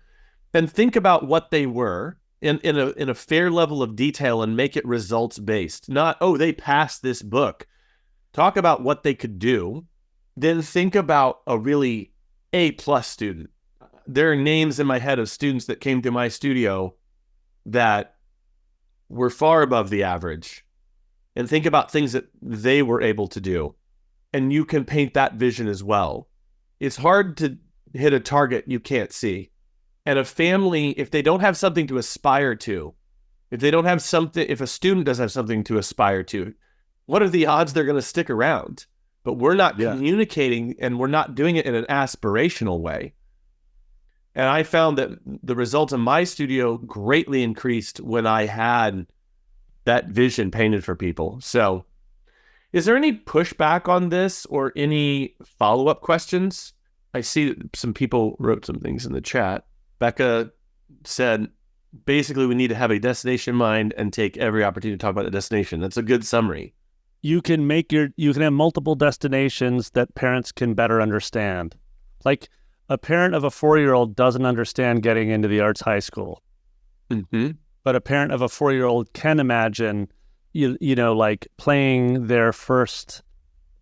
Speaker 1: and think about what they were in a fair level of detail and make it results based. Not, they passed this book. Talk about what they could do. Then think about a really A+ student. There are names in my head of students that came to my studio that were far above the average, and think about things that they were able to do. And you can paint that vision as well. It's hard to hit a target you can't see. And a family, if they don't have something to aspire to, if a student doesn't have something to aspire to, what are the odds they're going to stick around? But we're not communicating, and we're not doing it in an aspirational way. And I found that the results in my studio greatly increased when I had that vision painted for people. So is there any pushback on this or any follow-up questions? I see some people wrote some things in the chat. Becca said, basically, we need to have a destination in mind and take every opportunity to talk about the destination. That's a good summary.
Speaker 2: You can have multiple destinations that parents can better understand. Like, a parent of a 4-year-old doesn't understand getting into the arts high school.
Speaker 1: Mm-hmm.
Speaker 2: But a parent of a 4-year-old can imagine, like playing their first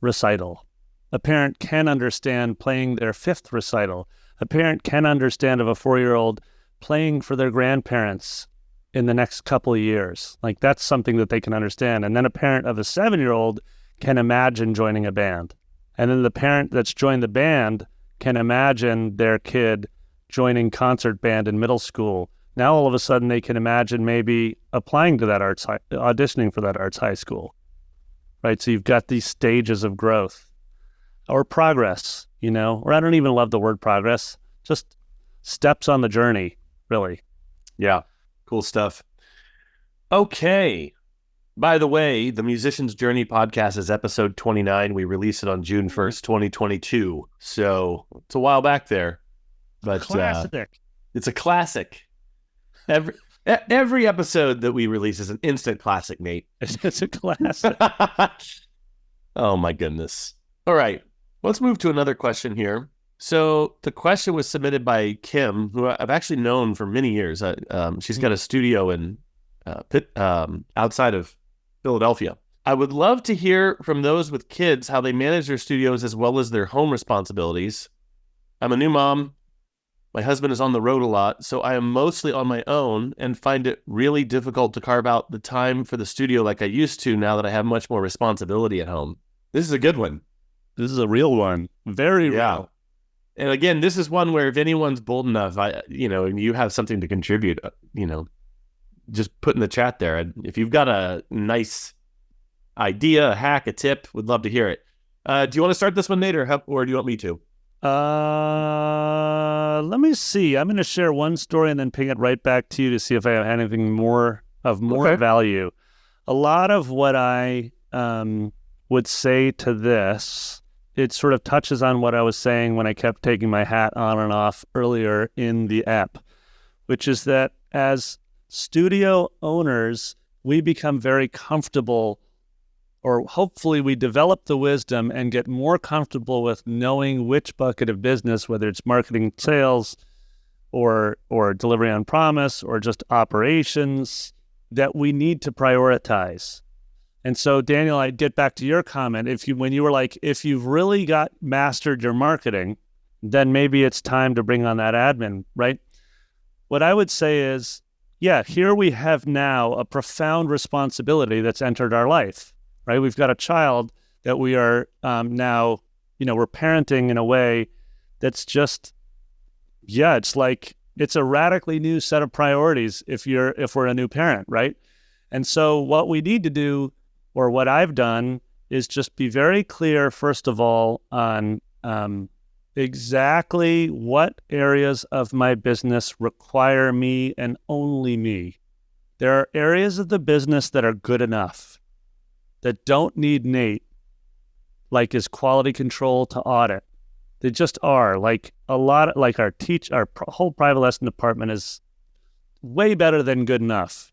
Speaker 2: recital. A parent can understand playing their 5th recital. A parent can understand of a 4-year-old playing for their grandparents in the next couple of years. Like, that's something that they can understand. And then a parent of a 7-year-old can imagine joining a band. And then the parent that's joined the band can imagine their kid joining concert band in middle school. Now all of a sudden they can imagine maybe applying to that auditioning for that arts high school, right? So you've got these stages of growth or progress, or I don't even love the word progress, just steps on the journey, really.
Speaker 1: Yeah, cool stuff. Okay. By the way, the Musician's Journey podcast is episode 29. We released it on June 1st, 2022. So it's a while back there. But
Speaker 2: classic.
Speaker 1: It's a classic. Every episode that we release is an instant classic, Nate.
Speaker 2: It's a classic.
Speaker 1: Oh, my goodness. All right. Let's move to another question here. So the question was submitted by Kim, who I've actually known for many years. She's got a studio in outside of Philadelphia. I would love to hear from those with kids how they manage their studios as well as their home responsibilities. I'm a new mom. My husband is on the road a lot, so I am mostly on my own and find it really difficult to carve out the time for the studio like I used to now that I have much more responsibility at home. This is a good one.
Speaker 2: This is a real one. Very real.
Speaker 1: And again, this is one where if anyone's bold enough, and you have something to contribute, just put in the chat there. And if you've got a nice idea, a hack, a tip, would love to hear it. Do you want to start this one, Nate, or do you want me to?
Speaker 2: Let me see. I'm going to share one story and then ping it right back to you to see if I have anything more value. A lot of what I would say to this, it sort of touches on what I was saying when I kept taking my hat on and off earlier in the app, which is that as studio owners, we become very comfortable, or hopefully we develop the wisdom and get more comfortable with knowing which bucket of business, whether it's marketing, sales, or delivery on promise, or just operations, that we need to prioritize. And so, Daniel, I get back to your comment. When you were like, if you've really got mastered your marketing, then maybe it's time to bring on that admin, right? What I would say is, yeah, here we have now a profound responsibility that's entered our life, right? We've got a child that we are now, we're parenting in a way that's just, it's a radically new set of priorities if we're a new parent, right? And so what we need to do, or what I've done, is just be very clear, first of all, on exactly what areas of my business require me and only me. There are areas of the business that are good enough, that don't need Nate, like his quality control to audit. They just are. Like our whole private lesson department is way better than good enough.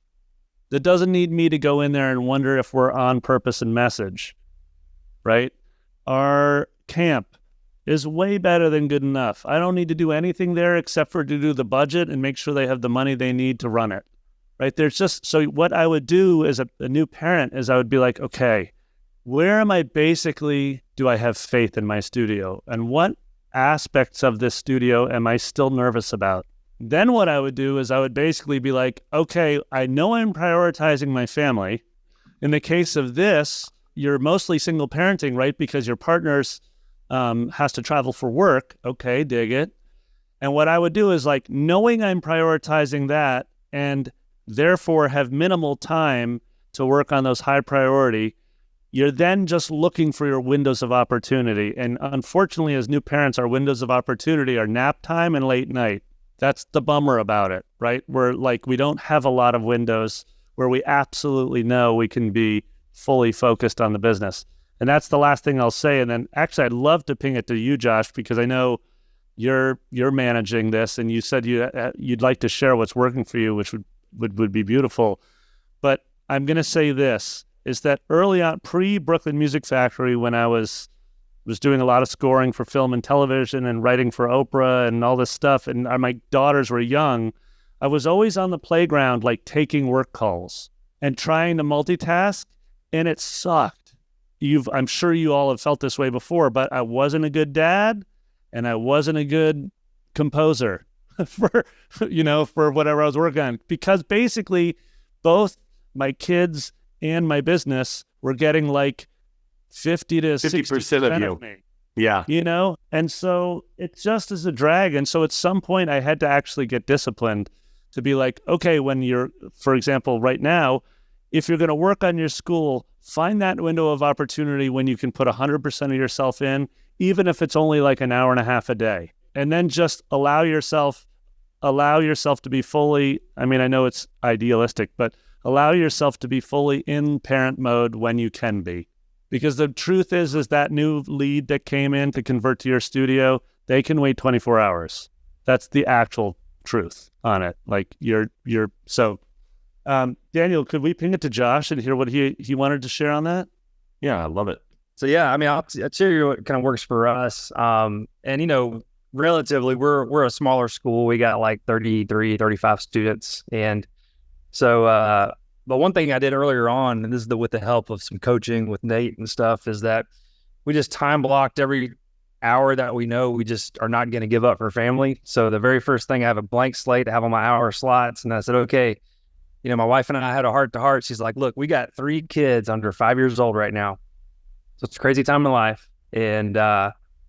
Speaker 2: That doesn't need me to go in there and wonder if we're on purpose and message, right? Our camp is way better than good enough. I don't need to do anything there except for to do the budget and make sure they have the money they need to run it, right? So what I would do as a new parent is I would be like, okay, where am I do I have faith in my studio? And what aspects of this studio am I still nervous about? Then what I would do is I would basically be like, okay, I know I'm prioritizing my family. In the case of this, you're mostly single parenting, right? Because your partner's has to travel for work. Okay, dig it. And what I would do is like, knowing I'm prioritizing that and therefore have minimal time to work on those high priority, you're then just looking for your windows of opportunity. And unfortunately, as new parents, our windows of opportunity are nap time and late night. That's the bummer about it, right? We don't have a lot of windows where we absolutely know we can be fully focused on the business. And that's the last thing I'll say. And then actually, I'd love to ping it to you, Josh, because I know you're managing this, and you said you'd like to share what's working for you, which would be beautiful. But I'm going to say this, is that early on, pre-Brooklyn Music Factory, when I was doing a lot of scoring for film and television and writing for Oprah and all this stuff, and my daughters were young, I was always on the playground, like taking work calls and trying to multitask, and it sucked. I'm sure you all have felt this way before, but I wasn't a good dad and I wasn't a good composer for whatever I was working on, because basically both my kids and my business were getting like 50 to 60% of me.
Speaker 1: Yeah.
Speaker 2: And so it just is a drag. And so at some point I had to actually get disciplined to be like, okay, when you're, for example, right now, if you're going to work on your school, find that window of opportunity when you can put 100% of yourself in, even if it's only like an hour and a half a day. And then just allow yourself to be fully, I know it's idealistic, but allow yourself to be fully in parent mode when you can be. Because the truth is that new lead that came in to convert to your studio, they can wait 24 hours. That's the actual truth on it. Like Daniel, could we ping it to Josh and hear what he wanted to share on that?
Speaker 1: Yeah, I love it.
Speaker 3: So yeah, I'll tell you what kind of works for us. Relatively, we're a smaller school. We got like 33, 35 students. And so, but one thing I did earlier on, and this is with the help of some coaching with Nate and stuff, is that we just time blocked every hour that we know we just are not going to give up for family. So the very first thing, I have a blank slate to have on my hour slots. And I said, okay, my wife and I had a heart to heart. She's like, look, we got 3 kids under 5 years old right now. So it's a crazy time in life. And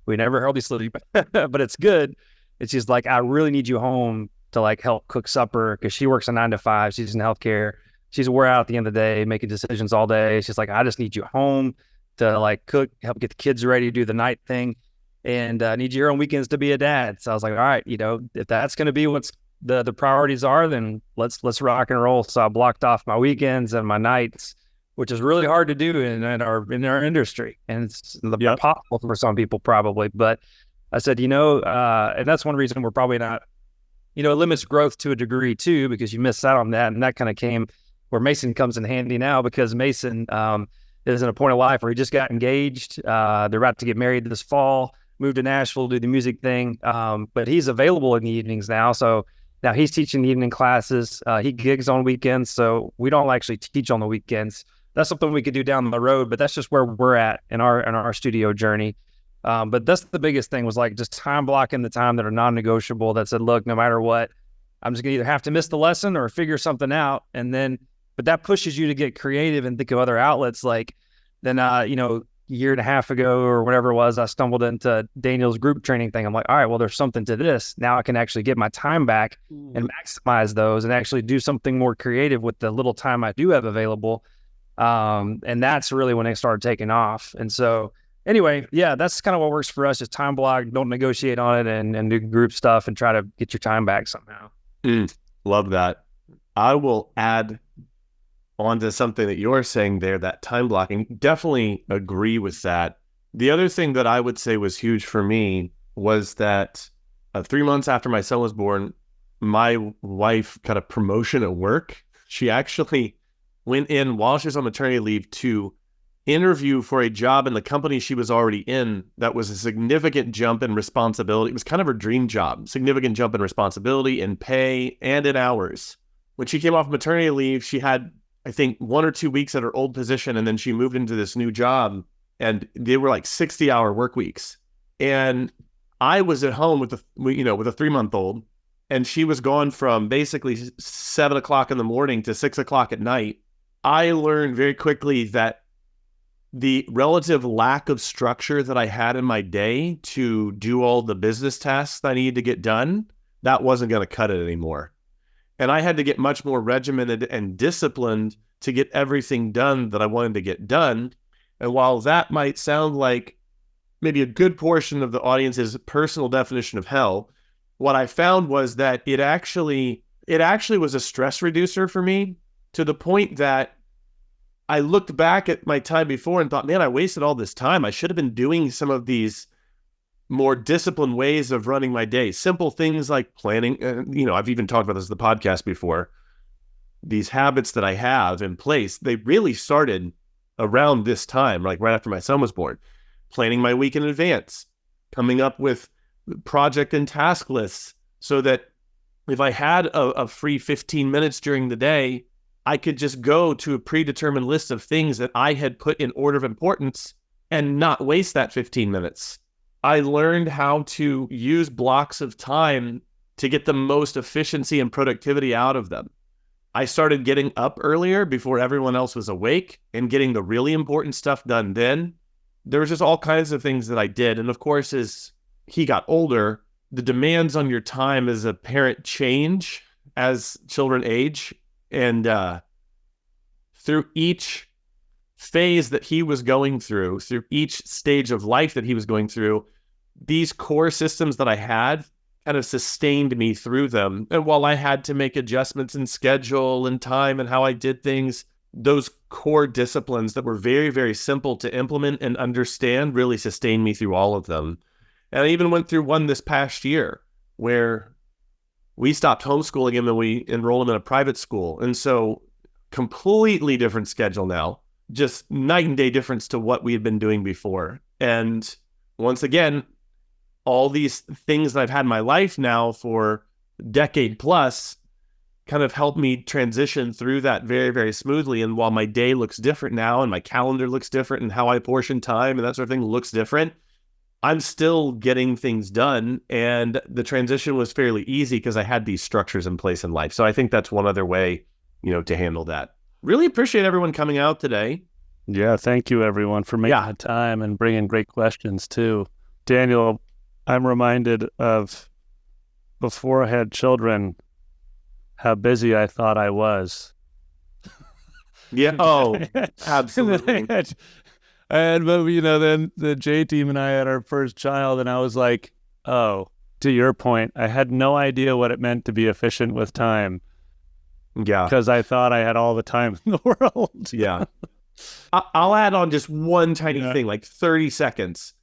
Speaker 3: We never hardly sleep, but it's good. And she's like, I really need you home to like help cook supper because she works a 9 to 5. She's in healthcare. She's wore out at the end of the day, making decisions all day. She's like, I just need you home to like cook, help get the kids ready, do the night thing. And I need you here on weekends to be a dad. So I was like, all right, if that's going to be what's the priorities are, then let's rock and roll. So I blocked off my weekends and my nights, which is really hard to do in our industry. And it's possible for some people probably. But I said, and that's one reason we're probably not, it limits growth to a degree too, because you miss out on that. And that kind of came where Mason comes in handy now, because Mason is in a point of life where he just got engaged. They're about to get married this fall, moved to Nashville, do the music thing. But he's available in the evenings now. So now he's teaching the evening classes. He gigs on weekends. So we don't actually teach on the weekends. That's something we could do down the road, but that's just where we're at in our studio journey. But that's the biggest thing, was like just time blocking the time that are non-negotiable, that said, look, no matter what, I'm just gonna either have to miss the lesson or figure something out. But that pushes you to get creative and think of other outlets. Like then, a year and a half ago or whatever it was, I stumbled into Daniel's group training thing. I'm like, all right, well, there's something to this. Now I can actually get my time back and maximize those and actually do something more creative with the little time I do have available. And that's really when they started taking off. And so anyway, yeah, that's kind of what works for us, is time block, don't negotiate on it, and do group stuff and try to get your time back somehow.
Speaker 1: Love that. I will add onto something that you're saying there, that time blocking. Definitely agree with that. The other thing that I would say was huge for me was that 3 months after my son was born, my wife got a promotion at work. She actually went in while she was on maternity leave to interview for a job in the company she was already in that was a significant jump in responsibility. It was kind of her dream job, significant jump in responsibility, in pay, and in hours. When she came off maternity leave, she had, I think, 1 or 2 weeks at her old position, and then she moved into this new job, and they were like 60-hour work weeks. And I was at home with a 3-month-old, and she was gone from basically 7 o'clock in the morning to 6 o'clock at night. I learned very quickly that the relative lack of structure that I had in my day to do all the business tasks that I needed to get done, that wasn't going to cut it anymore. And I had to get much more regimented and disciplined to get everything done that I wanted to get done. And while that might sound like maybe a good portion of the audience's personal definition of hell, what I found was that it actually was a stress reducer for me, to the point that I looked back at my time before and thought, man, I wasted all this time. I should have been doing some of these more disciplined ways of running my day. Simple things like planning. I've even talked about this in the podcast before. These habits that I have in place, they really started around this time, like right after my son was born. Planning my week in advance, coming up with project and task lists so that if I had a free 15 minutes during the day, I could just go to a predetermined list of things that I had put in order of importance and not waste that 15 minutes. I learned how to use blocks of time to get the most efficiency and productivity out of them. I started getting up earlier before everyone else was awake and getting the really important stuff done then. There was just all kinds of things that I did. And of course, as he got older, the demands on your time as a parent change as children age. And through each phase that he was going through each stage of life that he was going through, these core systems that I had kind of sustained me through them. And while I had to make adjustments in schedule and time and how I did things, those core disciplines that were very, very simple to implement and understand really sustained me through all of them. And I even went through one this past year where we stopped homeschooling him and we enrolled him in a private school. And so completely different schedule now, just night and day difference to what we had been doing before. And once again, all these things that I've had in my life now for a decade plus kind of helped me transition through that very, very smoothly. And while my day looks different now and my calendar looks different and how I portion time and that sort of thing looks different, I'm still getting things done. And the transition was fairly easy because I had these structures in place in life. So I think that's one other way, to handle that. Really appreciate everyone coming out today.
Speaker 2: Yeah, thank you everyone for making the time and bringing great questions too. Daniel, I'm reminded of before I had children, how busy I thought I was.
Speaker 1: Yeah. Oh, absolutely.
Speaker 2: And then the J team and I had our first child, and I was like, oh, to your point, I had no idea what it meant to be efficient with time.
Speaker 1: Yeah.
Speaker 2: Because I thought I had all the time in the world.
Speaker 1: Yeah. I'll add on just one tiny thing, like 30 seconds.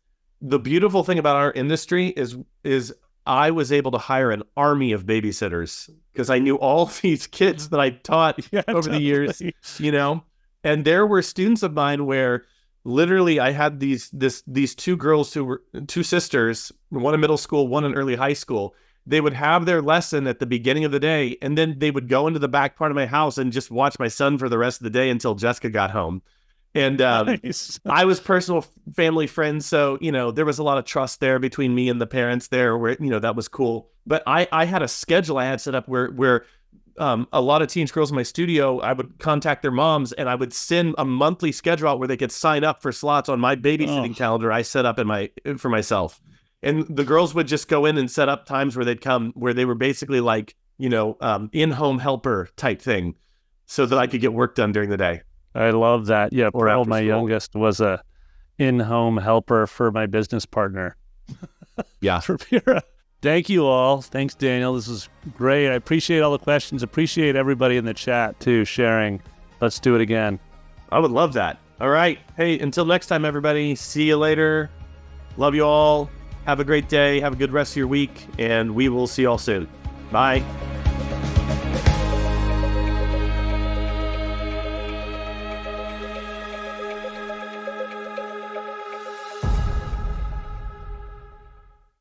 Speaker 1: The beautiful thing about our industry is I was able to hire an army of babysitters because I knew all these kids that I taught over the years, and there were students of mine where literally I had these two girls who were two sisters, one in middle school, one in early high school. They would have their lesson at the beginning of the day, and then they would go into the back part of my house and just watch my son for the rest of the day until Jessica got home. And
Speaker 2: Nice.
Speaker 1: I was personal family friends, so there was a lot of trust there between me and the parents there, where that was cool. But I had a schedule I had set up where a lot of teenage girls in my studio, I would contact their moms, and I would send a monthly schedule out where they could sign up for slots on my babysitting calendar I set up for myself. And the girls would just go in and set up times where they'd come, where they were basically like, in-home helper type thing, so that I could get work done during the day.
Speaker 2: I love that. Yeah,
Speaker 1: Or
Speaker 2: Pearl,
Speaker 1: after
Speaker 2: my
Speaker 1: school.
Speaker 2: youngest, was a in-home helper for my business partner.
Speaker 1: Yeah.
Speaker 2: For Pira. Thank you all. Thanks, Daniel. This was great. I appreciate all the questions. Appreciate everybody in the chat, too, sharing. Let's do it again.
Speaker 1: I would love that. All right. Hey, until next time, everybody. See you later. Love you all. Have a great day. Have a good rest of your week. And we will see you all soon. Bye.